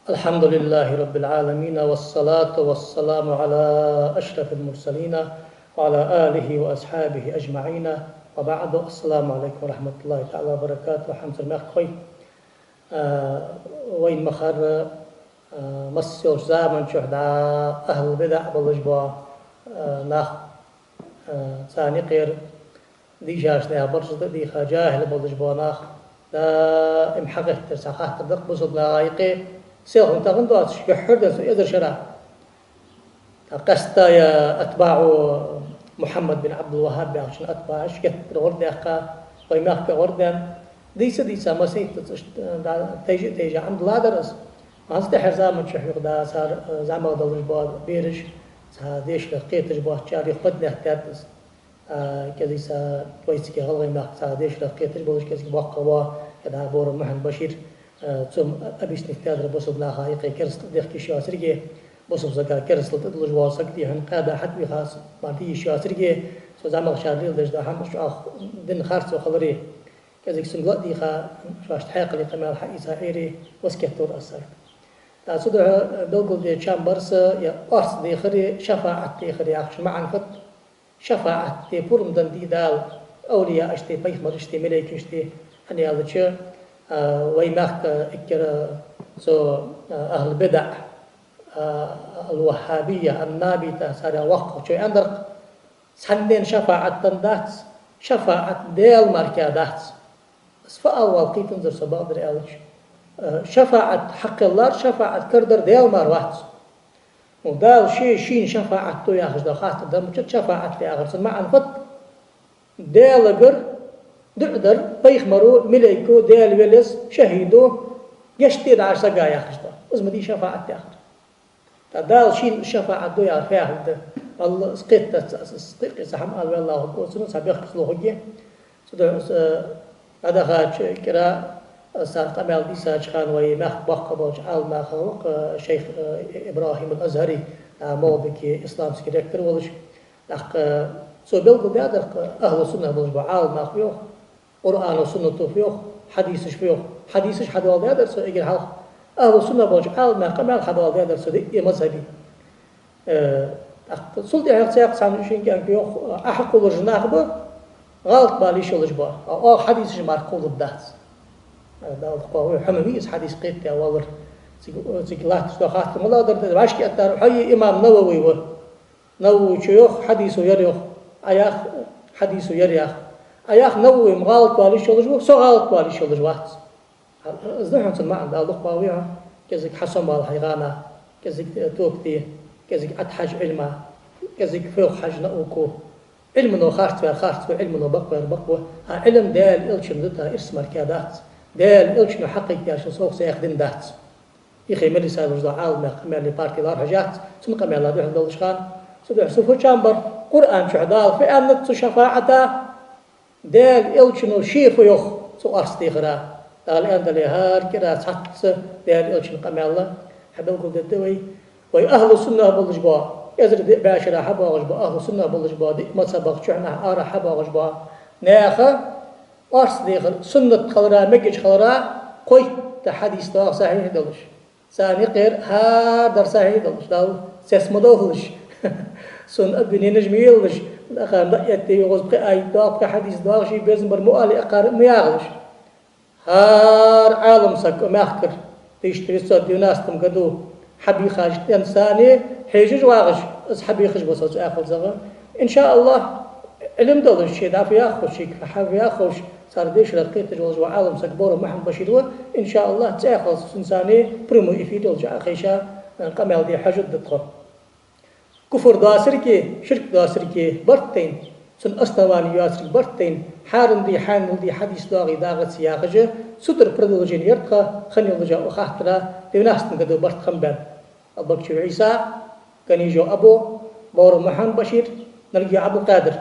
الحمد لله رب العالمين والصلاة والسلام على أشرف المرسلين وعلى آله وأصحابه أجمعين وبعد. السلام عليكم ورحمة الله تعالى وبركاته. حمد المخوي وين مخر مسيوش زامن شهدا أهل البدع بالجبا ناخ ثاني غير دي جاشنا برصد دي خجاهل بالجبا ناخ دا امحقق ترسخات تدق بصد لايقي سيهم تغندوات يحردن إذا شرع قستا يا أتباع محمد بن عبد الوهاب عشان أتباع شكت غرد أخا ويماخ غردن ديسا مسيح تيجي عند لا درس ما استحر زمان شحيق دا صار زعما دولج بعض بيرش ديش لقيت جباه شاري خد نحتاس كذا كويس كي غلغي ما ديش لقيت جباه كذا بقى كذا بور محن بشير ثم أبيش نحتاج ربصب لا حقيقي كرست دخل شاسرجة بصب زكاة كرست تدلج واسق دي هن قادة حد بخاص بعدي شاسرجة سوزعمل شاريل دج ده هم شو دين خارج وخلري كذا سنقط دي خا شو أشتحق اللي قمال حقيقة إيري وسكتور أصلا تاسودع دولج دي شامبرس يا أرس دي خري شفاعة دي خري أخش معن فت شفاعة دي بورم دن دي دال أولياء أشتي بيخ مرشتي ملاك أشتي هني هذا شيء ويماخ إكر سو أهل البدع الوهابية النابتة صار وقت شو عندك سندين شفاعة تندات شفاعة ديل مركادات بس فأول قيت انظر سباب دريالش شفاعة حق الله شفاعة كردر ديل مروات ودال شين شفاعة تو ياخذ دخات دم شفاعة في آخر ما عنفت ديل جر دقدر بيخمرو مليكو ديال ولس شهيدو يشتي عشرة جاي آخرته اسمه دي شفاعة آخر تدال شين شفاعة دو يا فاهم الله سقيت سحم قال والله وسنو سبيخ خلوه جه هذا خاش كرا صار قبل دي ساج خان ويمخ بق بوج عال ما خلق شيخ إبراهيم الأزهري موبك إسلام سكرتير ولش أخ سو بيلقوا بيادر أهل السنة بوج بعال ما خيوه قرآن وسنة فيوخ حديثش فيوخ حديثش حد والده درس إجر حال أهل السنة بوج عال ما قبل حد والده درس دي مذهبي سلطة هيك سياق سامشين كان فيوخ أحق الجناح به غلط باليش الجبا أو حديثش ماركول الدهس ده القوي حمميز حديث قيت يا والر سيقلات سلوخات ملا درد باشكي أتار حي إمام نووي نووي شيوخ حديثه يريخ أياخ حديثه يريخ أياخ نووي مغالط باليش الجبا سو غلط باليش الجبا زنحن سمع عند الله قويها كذلك حسن بالحيغانا كذلك توكتي كذلك أتحج علما كذلك فوق حج نأوكو علم نو خارت علم نو بقوة علم دال إلشن ضدها إرس مركادات دال إلشن حقيقة عشان سوق سيخدم دات يخي ملي سايد رجل عالم قمال لي باركي لار حاجات ثم قمال لا دوح دولشخان سدوح سوفو شامبر قرآن شعدال في أمنت شفاعته دال إلشن شيف يخ سو أرستي غرا قال أنت لهار كذا صحت دال إلشن قمال الله حبل قلت الدوي وأهل السنة بالجبا يزرد باشر حبا غجبا أهل السنة بالجبا دي ما سبق شعنا آر حبا غجبا ناخا أرس ديخل سنة خلرا مجج خلرا قوي تحديث دا صحيح دلش ثاني غير هادر صحيح دلش داو سيسمدوهلش سن ابني نجميلش الأخير دقيتي وغزبقي آي داق حديث داغشي بيزنبر مؤالي أقار مياغلش هار عالم سك ماخكر تيشتري صد ديوناس تمقدو حبي خاج إنساني حيجج واغش حبي خش بصوت آخر زغر إن شاء الله علم دول الشيء ده في آخر شيء حبي آخر صار ديش لقيت جوز وعالم سكبور ومحن بشيدوا إن شاء الله تأخذ إنساني بريمو يفيد الجا خيشة قمال دي حاجة دتخل كفر داسركي شرك داسركي برتين سن أستواني ياسر برتين حارن دي حان دي حديث داغي داغت سياقجه ستر برودوجين يرقى خني لجا وخاطرة لناس نقدو برت خنبان البكر عيسى كان يجو أبو بور محمد بشير نلقي عبد القادر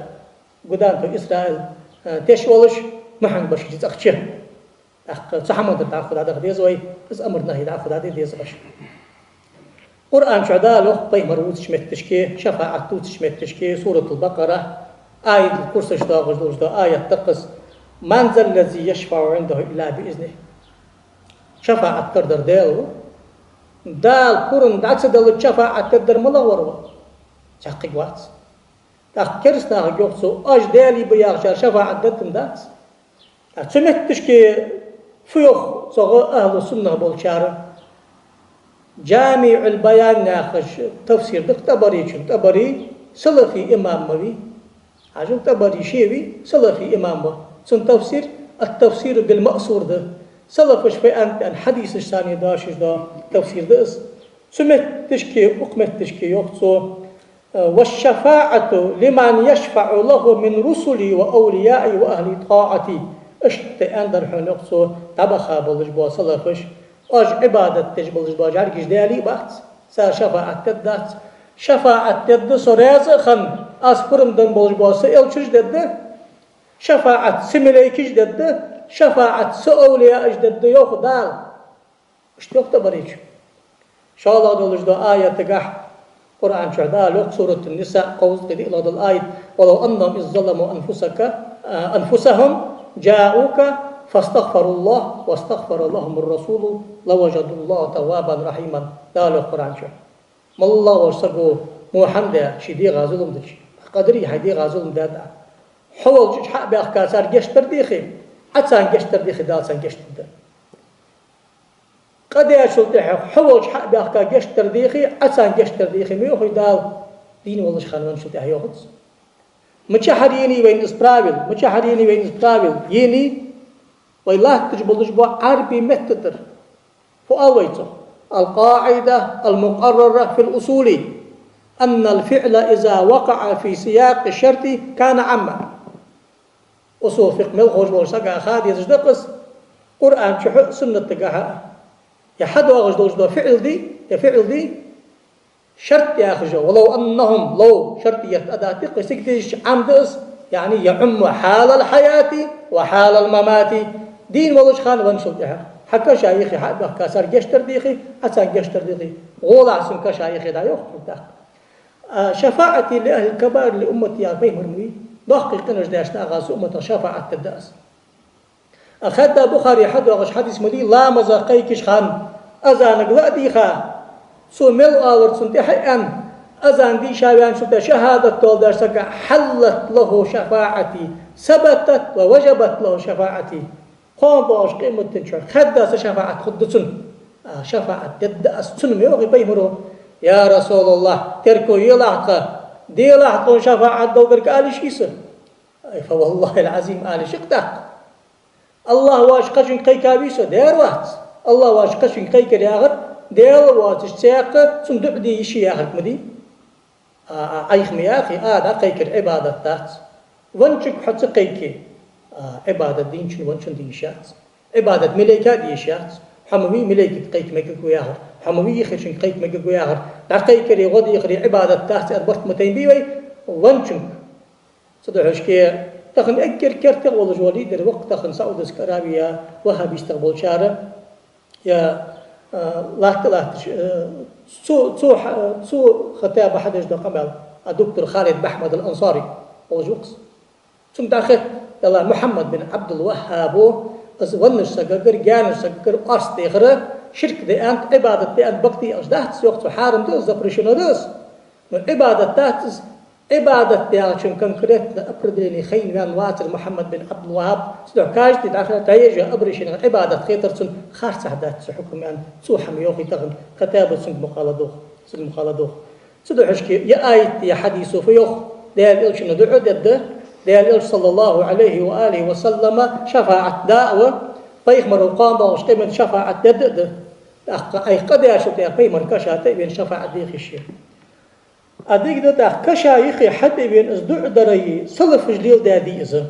قدام في إسرائيل تشولش محمد بشير تأخشه صحمد تأخذ هذا ديزوي بس أمرنا هي تأخذ هذا ديزوش قرآن شعداله طيب مروت شمتشكي شفاعة توت شمتشكي سورة البقرة آية الكرسي شداغ آية تقص من ذا الذي يشفع عنده إلا بإذنه شفاعة كردر ديلو دال قرن دعس دل شفاعة تدر ملغور تحقق وات تحكرس ناق يوصو أج دالي بياغشار شفاعة دتم دات سمعتش كي فيوخ صغى أهل السنة بالشار جامع البيان ناقش تفسير دك تبري سلفي إمام مبي عجل تبري شيوي سلفي إمام مبي سن تفسير التفسير بالمأثور ده سلفش في أن حديث الثاني داشش ده تفسير ده سمت تشكي أقمت تشكي يوخصو والشفاعة لمن يشفع له من رسلي وأوليائي وأهل طاعتي اشت أندر حنقصو تبخا بلجبوا سلفش أج عبادة تجبلج باجار كيش دالي بات سا شفاعة تدات شفاعة تد سوريز خن أسفرم دن بلجبوا سئل چش دد شفاعة سمليكش دد شفاعة سأولياء أجدد يوخ دال اشتوك تبريج شاء الله دولج دو آية تقح قرآن شهداء لوك سورة النساء قوز قدي إلى دو الآية ولو أنهم إذ ظلموا أنفسهم جاءوك فاستغفروا الله واستغفر لهم الرسول لوجدوا الله توابا رحيما دالو قرآن شهداء ما الله ورسقوا محمد شدي غازلهم دش قدري حدي غازلهم دادا حول حق بأخكاسار جشتر ديخي أتسان جشتر ديخي دالسان جشتر ده قد يشلت حول حق بأخكا جشتر ديخي أتسان جشتر ديخي ميوخي دال دين والله خانوان شلت يوخذ متشحريني وين إسبرابل يني والله تجبلش بو عربي متتر فأويته القاعدة المقررة في الأصول أن الفعل إذا وقع في سياق الشرط كان عما أصول فقه ملخوش بورساقا خاد يزدقس قرآن شحق سنة تقاها يحد واغجدوش دو فعل دي شرط ياخجو ولو أنهم لو شرط يتأدى سكتش عمدس يعني يعم حال الحياة وحال الممات دين ولوش خان ونشل ديها حكا شايخي حق كاسر جشتر ديخي أسان جشتر ديخي غولا سن كشايخي دا يخطر دا شفاعتي لأهل الكبائر لأمتي يا بي مرمي ضحك القنش داشنا غاز أمة شفاعة تدأس أخذ بخاري حد وغش حديث مدي لا مزاقيكش خان أزانك لا ديخا سو مل آورد سنتحي أن أزان دي شاوان شتا شهادة طول درسك حلت له شفاعتي ثبتت ووجبت له شفاعتي قوم باش قيمة تنشر خدس شفاعة خدسن شفاعة تدأس سن ميوغي بيمرو يا رسول الله تركو يلعق دي لعق شفاعة دوغرك آلي شيسر فوالله العظيم آلي شقتك الله واش قشن قي كابيسو دير وات الله واش قشن قي كرياغر دير وات اشتاق صندوق دي يشي ياغر مدي ايخ مياخي دا قي كر عبادة تات ونشك حتى قيكي عبادة دين شن ونشن دين شات عبادة ملائكة دي شات حموي ملائكة قيك مكو ياغر حموي خشن قيك مكو ياغر دا قي كري غدي يخري عبادة تات اربط متين بيوي ونشن صدحوش كي تخن أكر كرتق والله جوالي در وقت تخن سعود اسكرابيا وهابي استقبل شارع يا لاحت سو خطاب حدش دو قبل الدكتور خالد بحمد الأنصاري والله جوكس ثم داخل يلا محمد بن عبد الوهاب ونش سقر جانش سقر أرس تغرى شرك دي أنت عبادة دي أنت بقتي أجدهت سيوقت حارم دوس دبرشنا دوس من عبادة تاتس عبادة ديالشون كونكريت أبردلني خين من واتر محمد بن عبد الوهاب سدع كاجتي داخل تايجا أبرشين عبادة خيترسون خارج سعدات حكم أن سوحم يوخي تغن كتابة سنك مقالدوخ سدع حشكي يا آيت يا حديث فيوخ ديال إلشن دعو دد ديال إلش صلى الله عليه وآله وسلم شفاعة دعوة بيخمر وقام باوش قيمة شفاعة دد أي قد يشوف يا بيمر كشاتي بين شفاعة دي خشية أديك ده كشايخي حتى بين أصدق دري صلف جليل داديز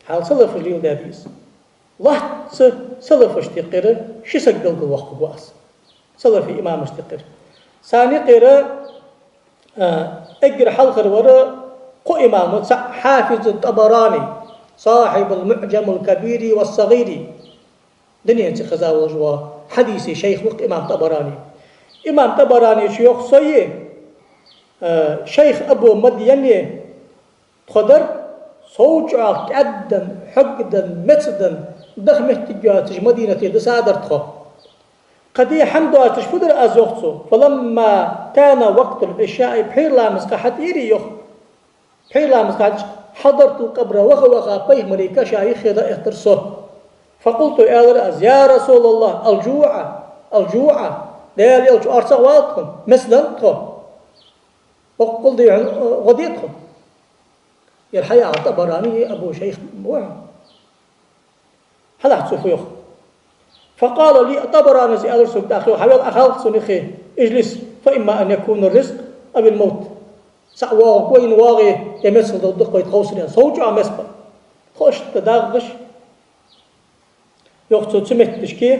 حال صلف جليل داديز الله صلف اشتقر شو سجل الوقت بواس صلف إمام اشتقر ثاني قرأ أجر حلقة ورا قو إمام حافظ الطبراني صاحب المعجم الكبير والصغير دنيا خزا وجوا حديث شيخ وقت إمام طبراني شيوخ صيه شيخ أبو مدينة خضر صوجع كأدا حقدا متدا دخمة تجاتج مدينة دسادر تخو قدي حمد أتش فدر أزوخته فلما كان وقت العشاء بحير لامس قحت يري يخ بحير لامس قحت حضرت القبر وخا بيه مريكا شايخ ذا اخترسه فقلت يا رسول الله الجوع لا يلج أرسل والدكم مثلنكم وقلت غديتكم الحقيقة طبراني أبو شيخ موهم هذا حتشوفوا فقال لي طبراني زي أدرسك داخل حبيب أخاف سنخي اجلس فإما أن يكون الرزق أو الموت سأواغ وين واغي يمسل ضدك ويتخوصني صوجع مسبا خوش تداغش يقصد سمتش كيف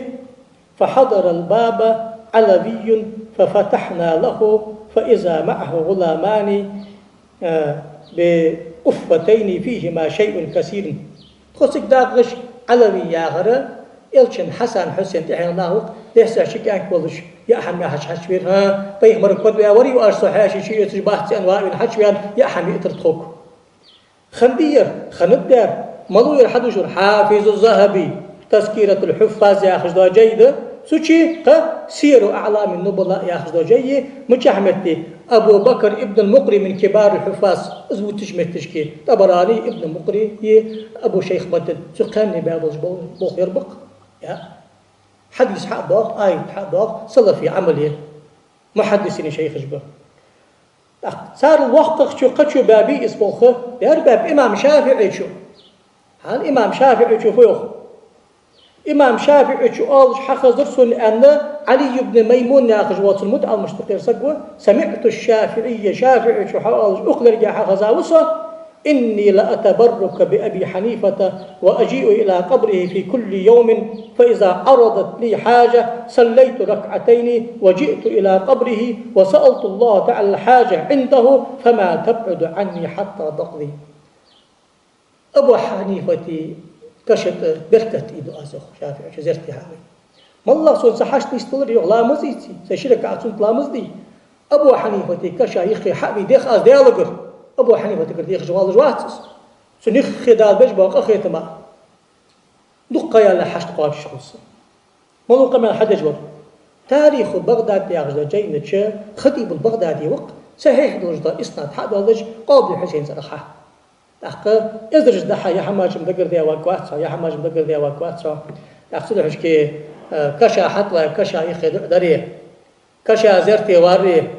فحضر الباب علوي ففتحنا له فإذا معه غلامان بقفتين فيهما شيء كثير خصك داغش علوي يا غرا إلشن حسن حسين تحين الله ليس شكاك ولش يا أحم يا حشوير ها طيب مركض يا وري وأرسل حاشي شيء يتجبات أنواع من حشوير يا أحم يترتخوك خندير ملوير حدوشر حافظ الذهبي تذكيرة الحفاظ ياخذ جيدة سوتشي سير أعلام النبلاء ياخذ جيد متشحمتي أبو بكر ابن المقري من كبار الحفاظ أزبو تشمتشكي طبراني ابن المقري أبو شيخ بدل سكاني بابوز بوخ يربق يا حديث حق ضاق آية حق ضاق صلى في عمله محدثين شيخ جبه صار الوقت شو قد شو بابي اسمه يا باب إمام شافعي شو هل إمام شافعي شو فوق إمام شافعي شو قال حخز درسون أن علي بن ميمون ياخذ وقت المتعة المشتقير سقوة سمعت الشافعي شافعي شو قال أقدر جا حخز وصه إني لأتبرك بأبي حنيفة وأجيء إلى قبره في كل يوم فإذا عرضت لي حاجة صليت ركعتين وجئت إلى قبره وسألت الله تعالى الحاجة عنده فما تبعد عني حتى تقضي أبو حنيفة كشت بركة إيدو أزخ شافعي شزرتي حامي ما الله سون سحشت يستلر يغلا مزيتي سيشرك عطون طلا مزدي أبو حنيفة كشا يخي حبي ديخ أز ديالغر أبو حنيفة تقدر يخ جوال جواتس سنخ خدال بيج باق أخيت ما دقة يلا حشت قاب الشخص ملوقة من حد جبر تاريخ بغداد ياخذ جينة خطيب البغدادي وقت صحيح دوجدا إسناد حد ولج قاضي حسين زرخه أخ إزرج دحى يا حماج مدقر ديا واقواتها يا حماج مدقر ديا واقواتها أقصد حشكي كشا حطلا كشا يخد دريه كشا زرتي واريه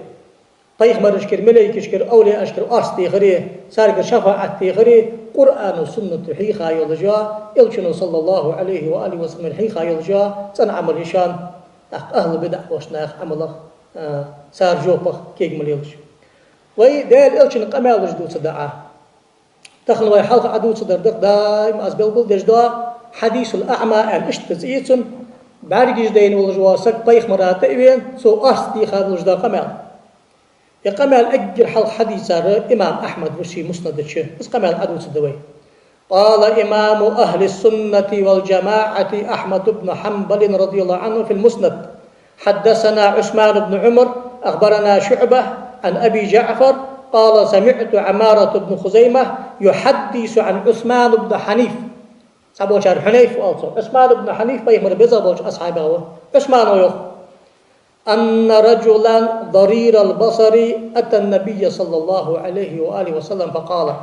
طيخ مرش كرملي كشكر أولي أشكر أرستي غريه سارق شفاعتي غريه قرآن وسنة حيخا يلجا إلشنو صلى الله عليه وآله وسلم حيخا يلجا سن عمل هشان أهل بدع وشناخ عمله سار جوبخ كيك مليلش وي ديل إلشن قمال جدو صدعاه تخلوا يحلق عدو صدر دائم أزبل دجدا حديث الأعمى الاشتزيتن بعد جدين والجواسك طيخ مرات إبين سو أرستي خاد الجدا قمال يا قمال أجر حلق حديث إمام أحمد وشي مسند الشيء بس قمال عدو صدوي قال إمام أهل السنة والجماعة أحمد بن حنبل رضي الله عنه في المسند حدثنا عثمان بن عمر أخبرنا شعبة عن أبي جعفر قال سمعت عمارة بن خزيمة يحدث عن عثمان بن حنيف أبو شار حنيف عثمان بن حنيف بيمر بزبوج أصحابه عثمان ويخ أن رجلا ضرير البصر أتى النبي صلى الله عليه وآله وسلم فقال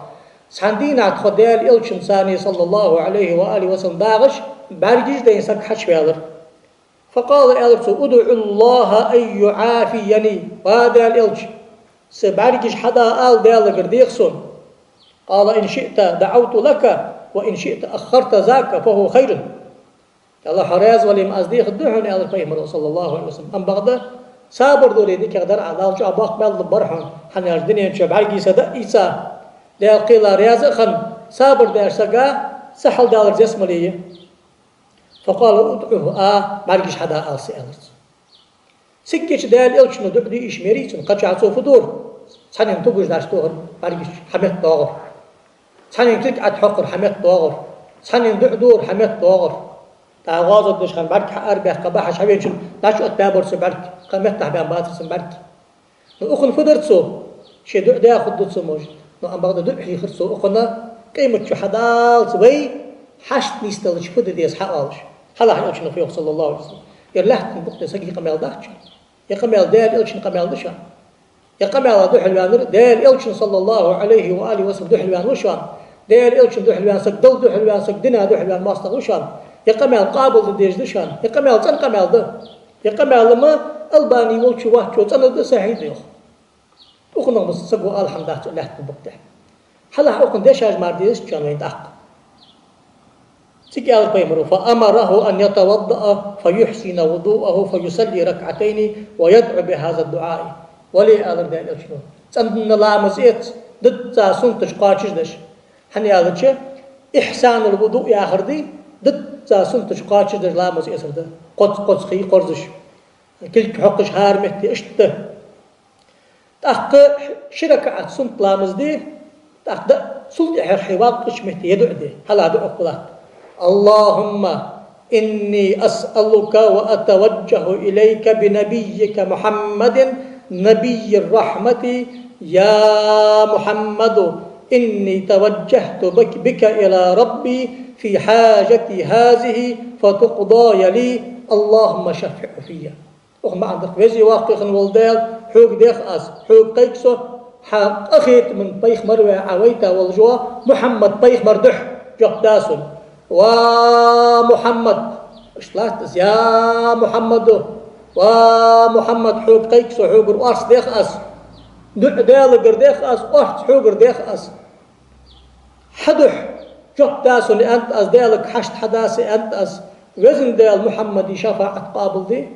سندينا خدال إلشن ثاني صلى الله عليه وآله وسلم داغش بارجيش دين سك حش بيادر فقال إلشن أدعو الله أن يعافيني وهذا الإلش سبارجيش حدا آل ديال قرديخسون قال إن شئت دعوت لك وإن شئت أخرت ذاك فهو خير الله حراز ولم أزديخ الدحون إلى الفيمر صلى الله عليه وسلم أم بغدا سابر دوري ديك يقدر على الجو أباق بل برحون حنا الدنيا نشوف بارجي صدق إيسا ديال قيل رياز خن سابر ديال سقا سحل دال جسم لي فقال ادعوه بارجيش حدا آل سيالت سكيش دال إلشنو دعدي إيش ميريتون قد شعصو فدور سحنين تبوش داش توغر بارجيش حميت توغر سحنين كلك أتحقر حميت توغر سحنين دعدور حميت توغر تاغاز الدشخان برك أربع قباحة شوية ناش أتبابر سبرك قمت تحبان باتر سبرك نأخن فدرتسو شي دع دا خدتسو موجود نأم بغدا دعحي خرسو أخنا قيمة شو حدال سوي حشت نيستلش فدر ديس حقالش هلا حيوشنا فيه صلى الله عليه وسلم يرلحت بقطة سجي قمال داتش يقمال دال إلشن قمال دشان يقمال دو حلوان دال إلشن صلى الله عليه وآله وسلم دو حلوان وشان دال إلشن دو حلوان سجدل دو حلوان سجدنا دو حلوان ماستغ وشان يقمال قابل ديج دشان يقمال تن قمال ده يقمال ما الباني ولشوا واتشو تن ده سعيد يخ وخنا بس سجوا الحمد لله لحت بقطة حلا أكون دشاج مارديس كان وين تأق سكي على القيمر فأمره أن يتوضأ فيحسن وضوءه فيصلي ركعتين ويدعو بهذا الدعاء ولي أدر دال شنو سندنا لا مسيت ضد تاسون تشقاچش دش هني هذا شيء إحسان الوضوء يا آخردي ضد تاسون تشقاچش دش لا مسيت ده قد خي قرزش كل حقش هارمتي اشته تأق شركة سنت لا مزدي تأق سلط حوار قشمتي يدعو ده هلا دعو قلات اللهم إني أسألك وأتوجه إليك بنبيك محمد نبي الرحمة يا محمد إني توجهت بك إلى ربي في حاجتي هذه فتقضى لي اللهم شفع فيا وما عندك وزي واقع والدال حوق ديخ أس حوق قيكسو حق أخيت من بيخ مروي عويتا والجوا محمد بيخ مردح جقداسون ومحمد اشلات يا محمد ومحمد حوق قيكسو حوق الأرس ديخ أس دال قرديخ أس أرس حوق قرديخ أس حدح جقداسون أنت أس دالك حشت حداسي أنت أس وزن دال محمد شفاعة قابل دي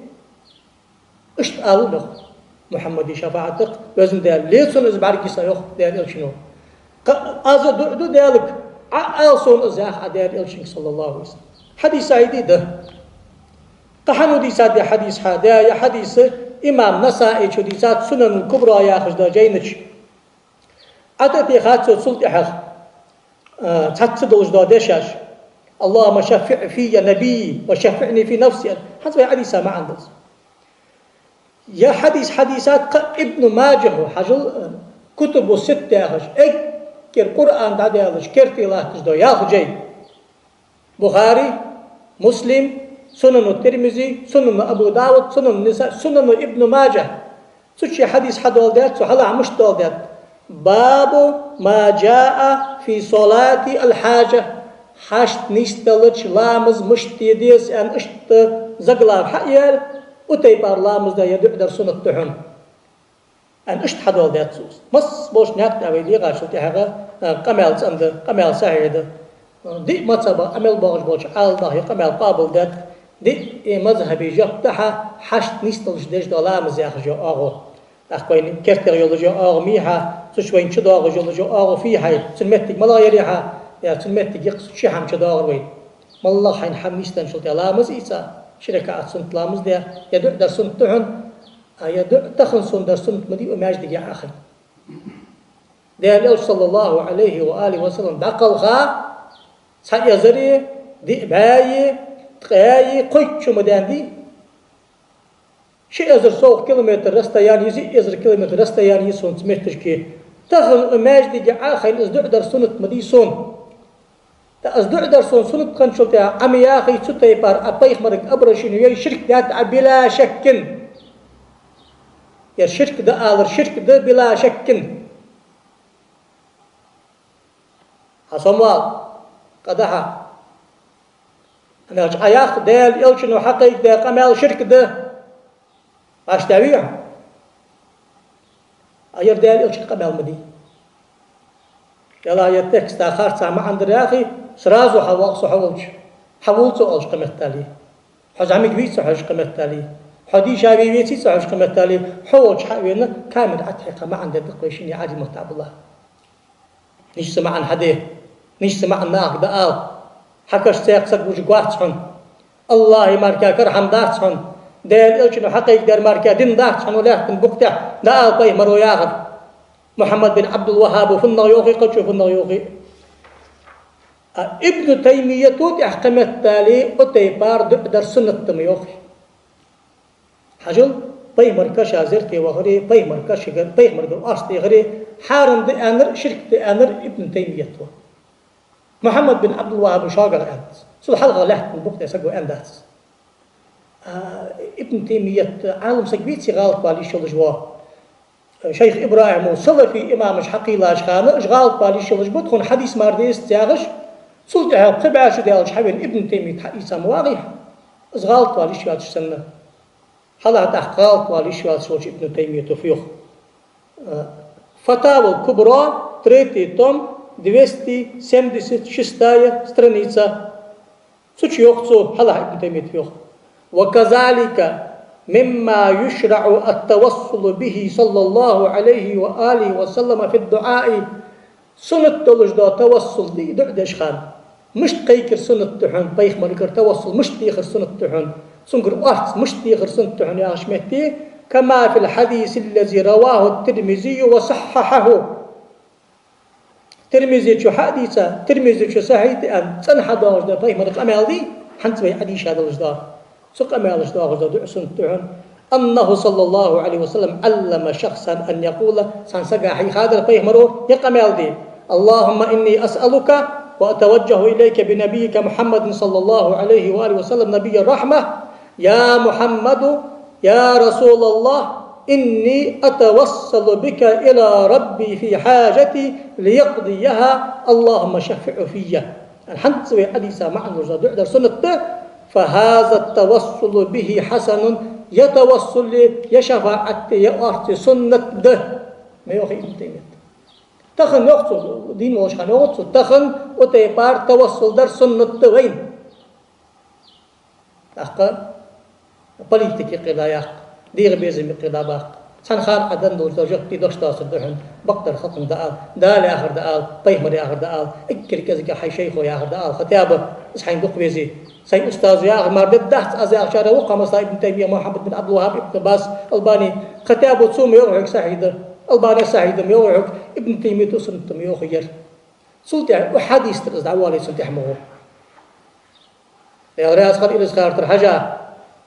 اشت ألوخ محمد شفاعتك وزن دال ليتسون إزباركي سيوخ دال شنو أزا دو دالك ألسون أزاح أدار إلشنك صلى الله عليه وسلم حديث سعيدي ده قحنو دي سادي حديث حدايا حديث إمام نسائي شو دي ساد سنن الكبرى ياخذ دا جينش أتتي خاتسو سلط إحخ تتصدوش دا دشاش اللهم شفع في نبي وشفعني في نفسي حسب حديث ما عندس يا حديثات ابن ماجه حجل كتب الستة ياخذ كير قرآن دا ديالش كيرتي الله تجدو ياخو جاي بخاري مسلم سنن الترمذي سنن أبو داود سنن النساء سنن ابن ماجه سوشي حديث حدول ديات سوحلا عمش دول ديات باب ما جاء في صلاة الحاجة حاشت نيستلج لامز مشتي ديس أن اشت زقلاب حقيال وتيبار لامز دا يدعو در سنة تحن أن اشت حدول ديات سوس مس بوش ناكت أويدي غاشلتي حقا قمال سند قمال سعيد دي مصبا عمل باغش بوش عال داهي قمال قابل دات دي مذهبي جبتها حشت نيستلج ديش دولامز ياخجو آغو أخوين كرتر يولجو آغو ميها سوشوين شدو آغو يولجو آغو فيها سنمتك ملا يريها يا سنمتك يقصد شحم شدو آغو وين مالله حين حميستان شلتي لامز إيسا شركة سنت لامز دي يدعو در سنتهن يدعو تخن سن در سنت مدي وماجد يا أخي ديال صلى الله عليه وآله وسلم دقل خا سيزري دي باي تقاي قيت شو مدان دي شيء أزر سوق كيلومتر رستيان يزي أزر كيلومتر رستيان يسون سمعتش كي تخن ماجد يا أخي أزدع در سنت مدي سون أزدع در سنت كان شلتها عم يا أخي ستة بار أبيخ مرق أبرشين ويا شرك ده بلا شك يا شرك ده آلر شرك ده بلا شك حصموال قدها أنا أياخ دال يلشنو حقيق ده قمال شرك ده أشتاويه أير دال يلشن قمال مدي يلا هي التكست آخر سامع عند الأخي سرازو حولت ألش قمت تالي حج عمي كبير سحج قمت تالي حدي شابي بيتي سحج قمت تالي حوج حوينا كامل أتحقق ما عند الدقيشين عادي متعب الله نيش سمع عن حديه نيش سمع عن ناق دقال حكش سيقصد وش قواتشون الله ماركا كرحم دارتشون دير إلشنو حقيق دير ماركا دين دارتشون ولكن بكته دقال طيه مرو ياغر محمد بن عبد الوهاب وفنغ يوغي قد شو فنغ يوغي ابن تيمية توت احكمت تالي قطيبار در سنة تميوغي حجل طيه مركش عزيرتي وغري طيه مركش طيه مركش أرستي غري حارم دي أنر شرك دي أنر ابن تيمية تو محمد بن عبد الوهاب شاقر أنت سو حلقة لحت من بقطة يسقوا أنداس ابن تيمية عالم سكبيتي غالط بالي شلجوا شيخ إبراهيم وصلفي إمام حقيلاش خانة غالط بالي شلجوا تكون حديث مارديس تياغش صلتها بقبع شو ديالش حبين ابن تيمية حقيسا مواضيح غالط بالي شوات سنة حالا تحت غالط بالي شوات سوش ابن تيمية توفيخ فتاوى الكبرى تريتي توم 276 страница سوش يوخصو حالا ابن تيمية توفيخ وكذلك مما يشرع التوصل به صلى الله عليه وآله وسلم في الدعاء سنة دولجدا توصل دي دعدش خان مش تقيكر سنة تحن بيخ مالكر توصل مش تيخر سنة تحن سنقر وقت مش تيخر سنة تحن يا شمهتي كما في الحديث الذي رواه الترمذي وصححه ترمذي شو حديثة ترمذي شو صحيح أن تنحى دولجدا بيخ مالك أمال دي حنت بي حديث هذا الجدا سق أمال الجدا غدا سنة تحن أنه صلى الله عليه وسلم علم شخصا أن يقول سنسقى حي هذا بيخ مرو يقمال دي اللهم إني أسألك وأتوجه إليك بنبيك محمد صلى الله عليه وآله وسلم نبي الرحمة يا محمد يا رسول الله إني أتوصل بك إلى ربي في حاجتي ليقضيها اللهم شفع فيا الحمد سوي حديثة معنى وجدع سنة فهذا التوصل به حسن يتوصل يشفع يأرت سنة ده ما يوخي ابن تيمية تخن يقصد دين موش خان يقصد تخن وتيبار توصل در سنة وين أخا بوليتيكي قضايا دير بيزم قضايا سان خان عدن دول زوجك دي دوشتا صدحن بقدر ختم دال دال آخر دال طيمر آخر دال اكر كذا حي شيخو يا آخر دال ختيابه اسحين دق بيزي سي أستاذ يا آخر مرد دحت أزي أشاره وقام صاحب ابن تيمية محمد بن عبد الوهاب ابن باس الباني ختيابه تصوم يوعك سعيد الباني سعيد ميوعك ابن تيمية سنت ميوخير سلطة وحديث ترز دعوالي سنت حموه يا رأس خل إلى سخار ترحجة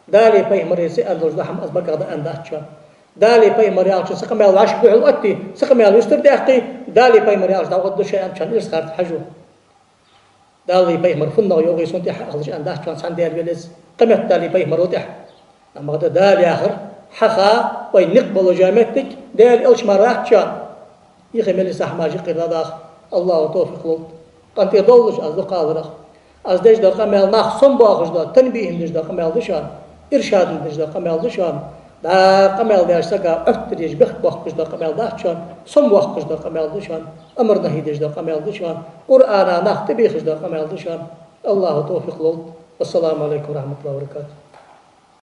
دالي بيه مريسي أدلوج دحم أسبق هذا أندهش دالي بيه مريالش سقمال عشق بالوقتي سقمال يستر دقي دالي بيه مريالش دعوة شيء أمشان إلى سخار ترحجه دالي بيه مرفنا ويوغي سنت أخلش أندهش كان سان ديال بيلز قمت دالي بيه مرودح لما هذا دالي آخر حخا وين نقبل جامعتك دال إلش مراح شان يخمل سحماجي قراداخ الله توفيق لط قنت يضلش از قادر از دش دا قمل مخصوم باخش دا تنبيه دش دا قمل دشان ارشاد دش دا قمل دشان دا قمل داش سقا افتريج بخ باخش دا قمل دشان صم باخش دا قمل دشان امر نهي دش دا قمل دشان قرانا نختبيخش دا قمل دشان الله توفيق لط والسلام عليكم ورحمه الله وبركاته